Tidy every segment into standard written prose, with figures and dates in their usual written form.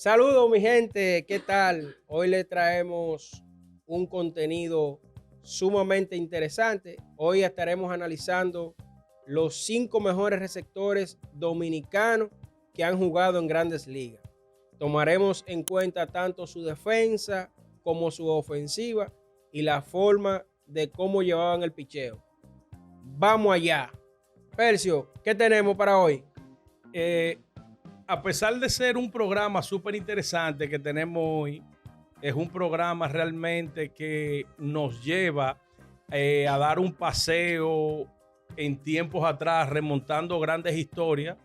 Saludos mi gente, ¿qué tal? Hoy le traemos un contenido sumamente interesante. Hoy estaremos analizando los 5 mejores receptores dominicanos que han jugado en grandes ligas. Tomaremos en cuenta tanto su defensa como su ofensiva y la forma de cómo llevaban el picheo. Vamos allá. Percio, ¿qué tenemos para hoy? A pesar de ser un programa súper interesante que tenemos hoy, es un programa realmente que nos lleva a dar un paseo en tiempos atrás, remontando grandes historias,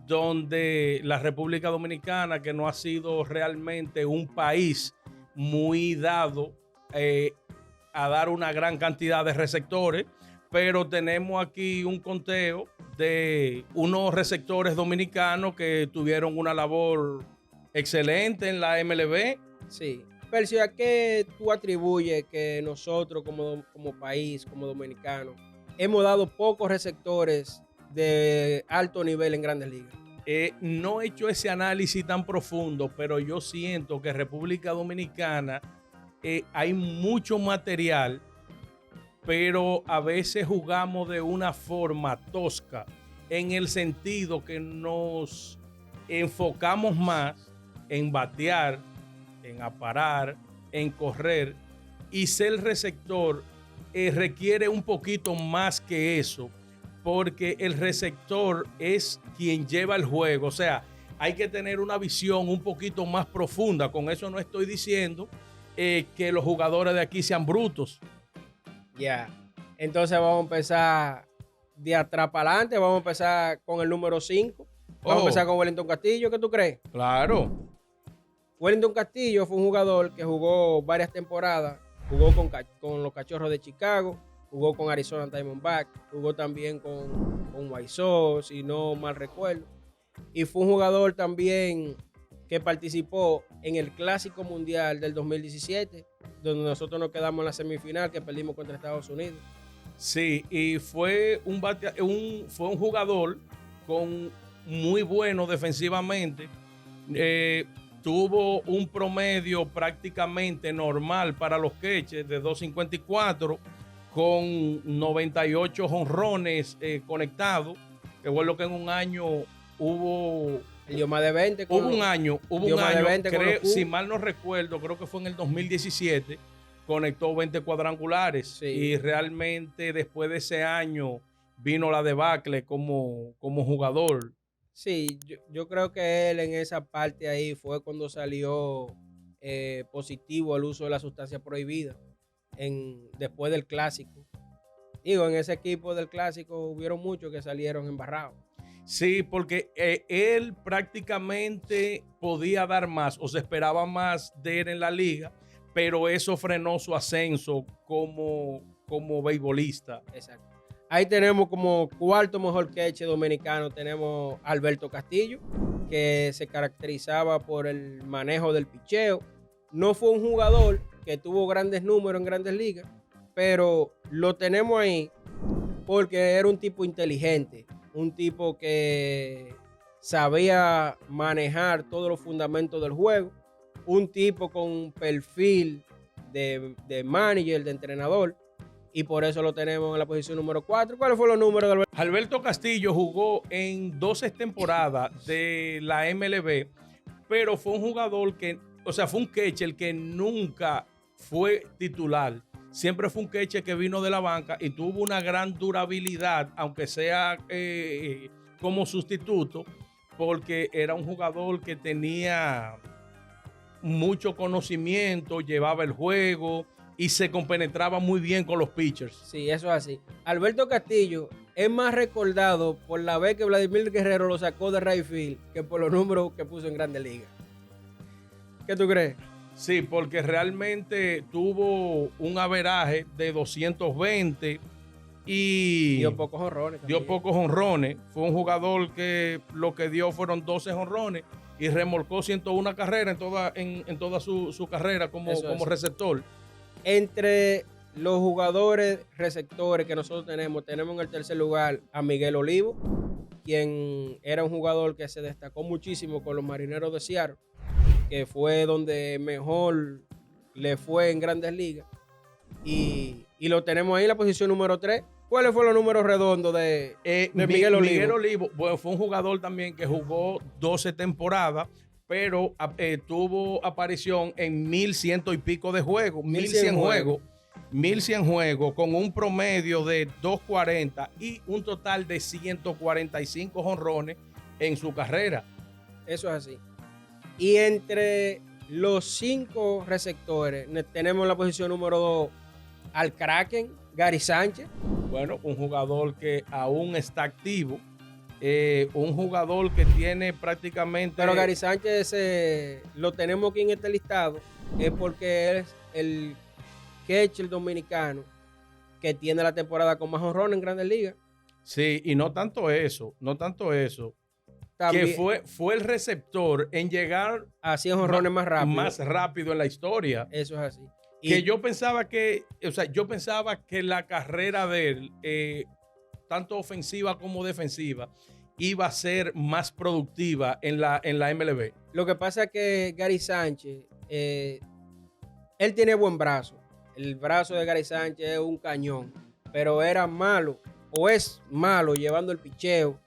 donde la República Dominicana, que no ha sido realmente un país muy dado eh, a dar una gran cantidad de receptores, pero tenemos aquí un conteo de unos receptores dominicanos que tuvieron una labor excelente en la MLB. Sí. Percio, ¿a qué tú atribuyes que nosotros como país, como dominicanos, hemos dado pocos receptores de alto nivel en grandes ligas? No he hecho ese análisis tan profundo, pero yo siento que República Dominicana hay mucho material, pero a veces jugamos de una forma tosca, en el sentido que nos enfocamos más en batear, en aparar, en correr, y ser receptor requiere un poquito más que eso, porque el receptor es quien lleva el juego. O sea, hay que tener una visión un poquito más profunda. Con eso no estoy diciendo que los jugadores de aquí sean brutos. Ya. Entonces vamos a empezar de atrás para adelante. Vamos a empezar con el número 5. Vamos a empezar con Wellington Castillo. ¿Qué tú crees? Claro. Wellington Castillo fue un jugador que jugó varias temporadas. Jugó con los Cachorros de Chicago. Jugó con Arizona Diamondbacks. Jugó también con White Sox, si no mal recuerdo. Y fue un jugador también que participó en el Clásico Mundial del 2017, donde nosotros nos quedamos en la semifinal que perdimos contra Estados Unidos. Sí, y fue fue un jugador con muy bueno defensivamente. Eh, Tuvo un promedio prácticamente normal para los queches de 2.54 con 98 jonrones conectados, que fue lo que en un año hubo. Él dio más de 20. Hubo un año, si mal no recuerdo, creo que fue en el 2017, conectó 20 cuadrangulares. Sí. Y realmente después de ese año vino la debacle como jugador. Sí, yo creo que él en esa parte ahí fue cuando salió positivo el uso de la sustancia prohibida después del clásico. Digo, en ese equipo del clásico hubieron muchos que salieron embarrados. Sí, porque él prácticamente podía dar más o se esperaba más de él en la liga, pero eso frenó su ascenso como beisbolista. Exacto. Ahí tenemos como cuarto mejor catcher dominicano, tenemos Alberto Castillo, que se caracterizaba por el manejo del picheo. No fue un jugador que tuvo grandes números en grandes ligas, pero lo tenemos ahí porque era un tipo inteligente, un tipo que sabía manejar todos los fundamentos del juego, un tipo con perfil de manager, de entrenador, y por eso lo tenemos en la posición número 4. ¿Cuáles fueron los números de Alberto? Alberto Castillo jugó en 12 temporadas de la MLB, pero fue un jugador fue un catcher que nunca fue titular. Siempre fue un catcher que vino de la banca y tuvo una gran durabilidad, aunque sea como sustituto, porque era un jugador que tenía mucho conocimiento, llevaba el juego y se compenetraba muy bien con los pitchers. Sí, eso es así. Alberto Castillo es más recordado por la vez que Vladimir Guerrero lo sacó de right field que por los números que puso en Grandes Ligas. ¿Qué tú crees? Sí, porque realmente tuvo un averaje de 220 y dio pocos jonrones. Dio pocos jonrones. Fue un jugador que lo que dio fueron 12 jonrones y remolcó 101 carreras en toda su carrera como receptor. Entre los jugadores receptores que nosotros tenemos en el tercer lugar a Miguel Olivo, quien era un jugador que se destacó muchísimo con los Marineros de Seattle. que fue donde mejor le fue en Grandes Ligas. Y lo tenemos ahí en la posición número 3. ¿Cuáles fueron los números redondos de Miguel Olivo? Miguel Olivo, bueno, fue un jugador también que jugó 12 temporadas, pero tuvo aparición en 1100 y pico de juegos, 1100 juegos. 1100 juegos con un promedio de 240 y un total de 145 jonrones en su carrera. Eso es así. Y entre los 5 receptores tenemos la posición número 2 al Kraken, Gary Sánchez. Bueno, un jugador que aún está activo, un jugador que tiene prácticamente... Pero Gary Sánchez lo tenemos aquí en este listado, es porque es el catcher dominicano que tiene la temporada con más jonrones en Grandes Ligas. Sí, y no tanto eso. También, que fue el receptor en llegar a 100 jonrones más rápido en la historia. Eso es así. Que yo pensaba que la carrera de él, tanto ofensiva como defensiva, iba a ser más productiva en la MLB. Lo que pasa es que Gary Sánchez, él tiene buen brazo. El brazo de Gary Sánchez es un cañón, pero era malo, o es malo llevando el picheo.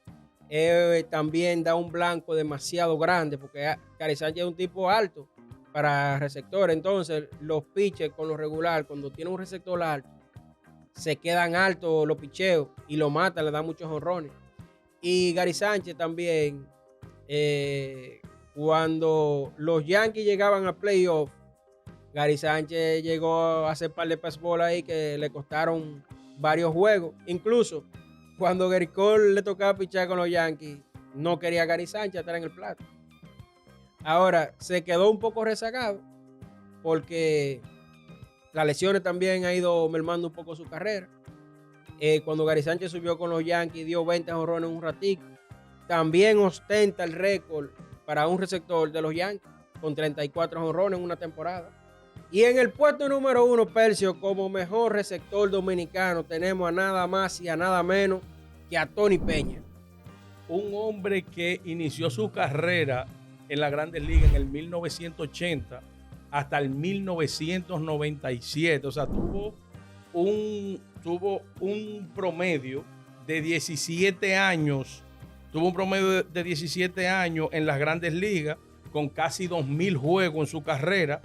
También da un blanco demasiado grande, porque Gary Sánchez es un tipo alto para receptor. Entonces, los pitchers con lo regular, cuando tiene un receptor alto, se quedan altos los picheos y lo matan, le dan muchos jonrones. Y Gary Sánchez también, cuando los Yankees llegaban a playoff, Gary Sánchez llegó a hacer un par de baseball ahí que le costaron varios juegos. Incluso cuando Gerrit Cole le tocaba pichar con los Yankees, no quería Gary Sánchez estar en el plato. Ahora, se quedó un poco rezagado porque las lesiones también ha ido mermando un poco su carrera. Cuando Gary Sánchez subió con los Yankees, dio 20 jonrones en un ratito. También ostenta el récord para un receptor de los Yankees, con 34 jonrones en una temporada. Y en el puesto número 1, Percio, como mejor receptor dominicano, tenemos a nada más y a nada menos que a Tony Peña. Un hombre que inició su carrera en la Grandes Ligas en el 1980 hasta el 1997. O sea, tuvo un promedio de 17 años. Tuvo un promedio de 17 años en las Grandes Ligas, con casi 2,000 juegos en su carrera,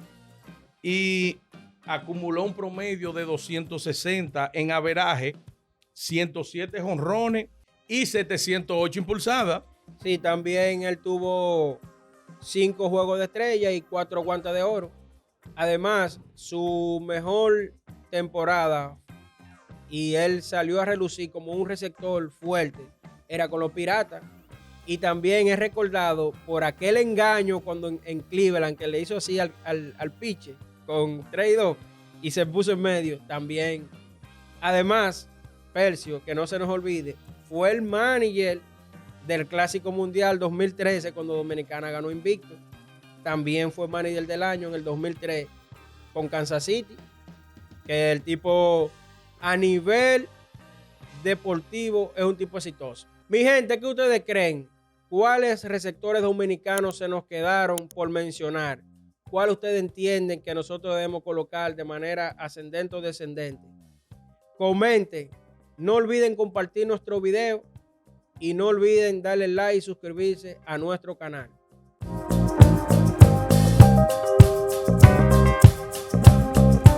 y acumuló un promedio de 260 en averaje, 107 jonrones y 708 impulsadas. Sí, también él tuvo 5 juegos de estrella y 4 guantes de oro. Además, su mejor temporada, y él salió a relucir como un receptor fuerte, era con los Piratas. Y también es recordado por aquel engaño cuando en Cleveland, que le hizo así al pitcher con 3-2 y se puso en medio también. Además, Percio, que no se nos olvide, fue el manager del Clásico Mundial 2013 cuando Dominicana ganó invicto. También fue manager del año en el 2003 con Kansas City, que el tipo a nivel deportivo es un tipo exitoso. Mi gente, ¿qué ustedes creen? ¿Cuáles receptores dominicanos se nos quedaron por mencionar? ¿Cuál ustedes entienden que nosotros debemos colocar de manera ascendente o descendente? Comenten. No olviden compartir nuestro video y no olviden darle like y suscribirse a nuestro canal.